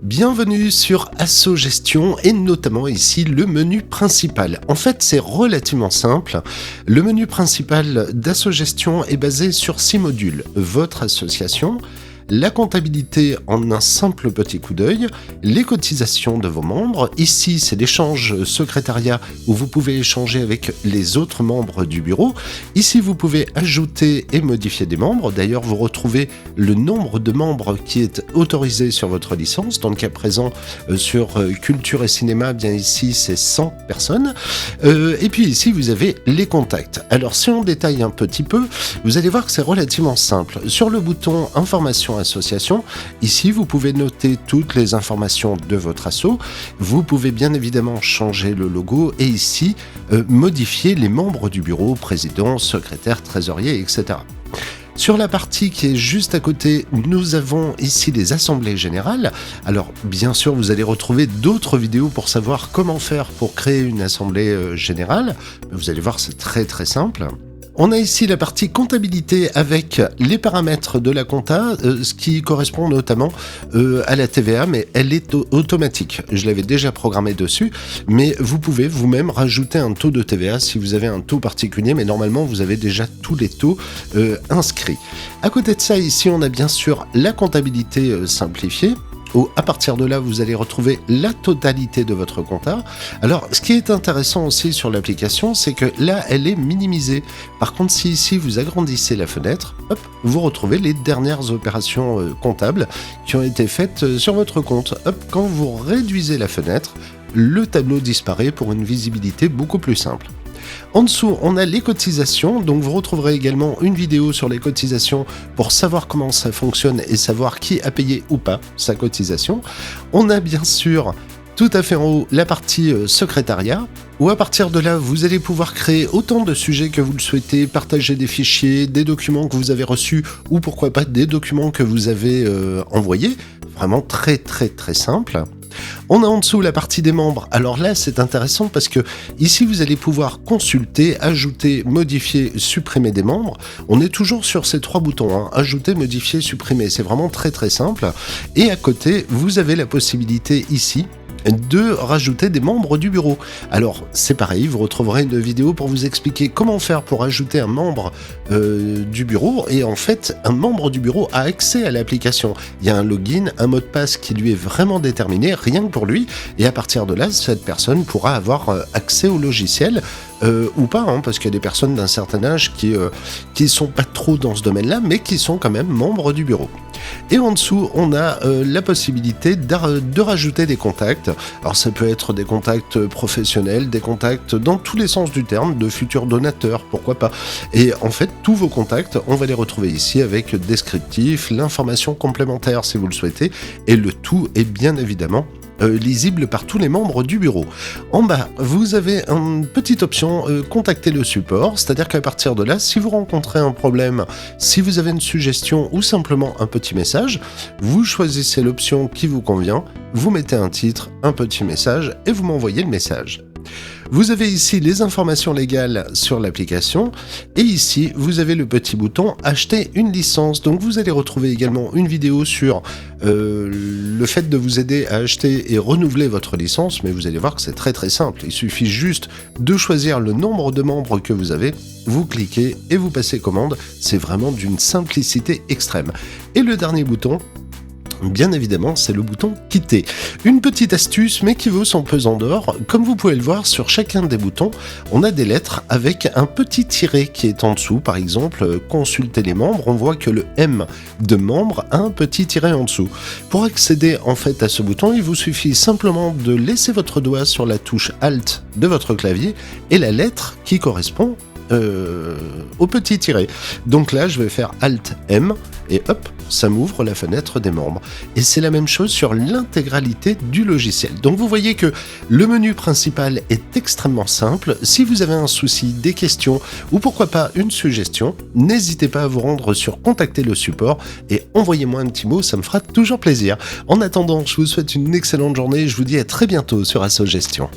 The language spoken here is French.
Bienvenue sur Asso Gestion et notamment ici le menu principal. En fait, c'est relativement simple. Le menu principal d'Asso Gestion est basé sur 6 modules. Votre association, la comptabilité en un simple petit coup d'œil, les cotisations de vos membres. Ici, c'est l'échange secrétariat où vous pouvez échanger avec les autres membres du bureau. Ici, vous pouvez ajouter et modifier des membres. D'ailleurs, vous retrouvez le nombre de membres qui est autorisé sur votre licence. Dans le cas présent, sur Culture et Cinéma, bien ici, c'est 100 personnes. Et puis ici, vous avez les contacts. Alors, si on détaille un petit peu, vous allez voir que c'est relativement simple. Sur le bouton Information association, ici vous pouvez noter toutes les informations de votre asso, vous pouvez bien évidemment changer le logo et ici modifier les membres du bureau, président, secrétaire, trésorier, etc. Sur la partie qui est juste à côté, nous avons ici les assemblées générales. Alors, bien sûr, vous allez retrouver d'autres vidéos pour savoir comment faire pour créer une assemblée générale. Vous allez voir, c'est très très simple. On a ici la partie comptabilité avec les paramètres de la compta, ce qui correspond notamment à la TVA, mais elle est automatique. Je l'avais déjà programmé dessus, mais vous pouvez vous-même rajouter un taux de TVA si vous avez un taux particulier, mais normalement vous avez déjà tous les taux inscrits. À côté de ça, ici on a bien sûr la comptabilité simplifiée. À partir de là, vous allez retrouver la totalité de votre compta. Alors, ce qui est intéressant aussi sur l'application, c'est que là, elle est minimisée. Par contre, si ici, vous agrandissez la fenêtre, hop, vous retrouvez les dernières opérations comptables qui ont été faites sur votre compte. Hop, quand vous réduisez la fenêtre, le tableau disparaît pour une visibilité beaucoup plus simple. En dessous, on a les cotisations, donc vous retrouverez également une vidéo sur les cotisations pour savoir comment ça fonctionne et savoir qui a payé ou pas sa cotisation. On a bien sûr tout à fait en haut la partie secrétariat, où à partir de là, vous allez pouvoir créer autant de sujets que vous le souhaitez, partager des fichiers, des documents que vous avez reçus, ou pourquoi pas des documents que vous avez envoyés. Vraiment très très très simple. On a en dessous la partie des membres. Alors là, c'est intéressant parce que ici, vous allez pouvoir consulter, ajouter, modifier, supprimer des membres. On est toujours sur ces 3 boutons, hein. Ajouter, modifier, supprimer. C'est vraiment très très simple. Et à côté, vous avez la possibilité ici de rajouter des membres du bureau. Alors, c'est pareil, vous retrouverez une vidéo pour vous expliquer comment faire pour ajouter un membre du bureau. Et en fait, un membre du bureau a accès à l'application. Il y a un login, un mot de passe qui lui est vraiment déterminé, rien que pour lui. Et à partir de là, cette personne pourra avoir accès au logiciel ou pas, hein, parce qu'il y a des personnes d'un certain âge qui sont pas trop dans ce domaine-là, mais qui sont quand même membres du bureau. Et en dessous, on a la possibilité de rajouter des contacts. Alors ça peut être des contacts professionnels, des contacts dans tous les sens du terme, de futurs donateurs, pourquoi pas. Et en fait, tous vos contacts, on va les retrouver ici avec descriptif, l'information complémentaire si vous le souhaitez, et le tout est bien évidemment lisible par tous les membres du bureau. En bas, vous avez une petite option contacter le support, c'est-à-dire qu'à partir de là, si vous rencontrez un problème, si vous avez une suggestion ou simplement un petit message, vous choisissez l'option qui vous convient, vous mettez un titre, un petit message et vous m'envoyez le message. Vous avez ici les informations légales sur l'application et ici vous avez le petit bouton acheter une licence. Donc vous allez retrouver également une vidéo sur le fait de vous aider à acheter et renouveler votre licence, mais vous allez voir que c'est très très simple. Il suffit juste de choisir le nombre de membres que vous avez, vous cliquez et vous passez commande. C'est vraiment d'une simplicité extrême. Et le dernier bouton, bien évidemment, c'est le bouton quitter. Une petite astuce, mais qui vaut son pesant d'or. Comme vous pouvez le voir, sur chacun des boutons, on a des lettres avec un petit tiret qui est en dessous. Par exemple, consulter les membres, on voit que le M de membre a un petit tiret en dessous. Pour accéder en fait à ce bouton, il vous suffit simplement de laisser votre doigt sur la touche Alt de votre clavier et la lettre qui correspond au petit tiret. Donc là, je vais faire Alt M et hop, ça m'ouvre la fenêtre des membres. Et c'est la même chose sur l'intégralité du logiciel. Donc vous voyez que le menu principal est extrêmement simple. Si vous avez un souci, des questions ou pourquoi pas une suggestion, n'hésitez pas à vous rendre sur contacter le support et envoyez-moi un petit mot, ça me fera toujours plaisir. En attendant, je vous souhaite une excellente journée et je vous dis à très bientôt sur Asso Gestion.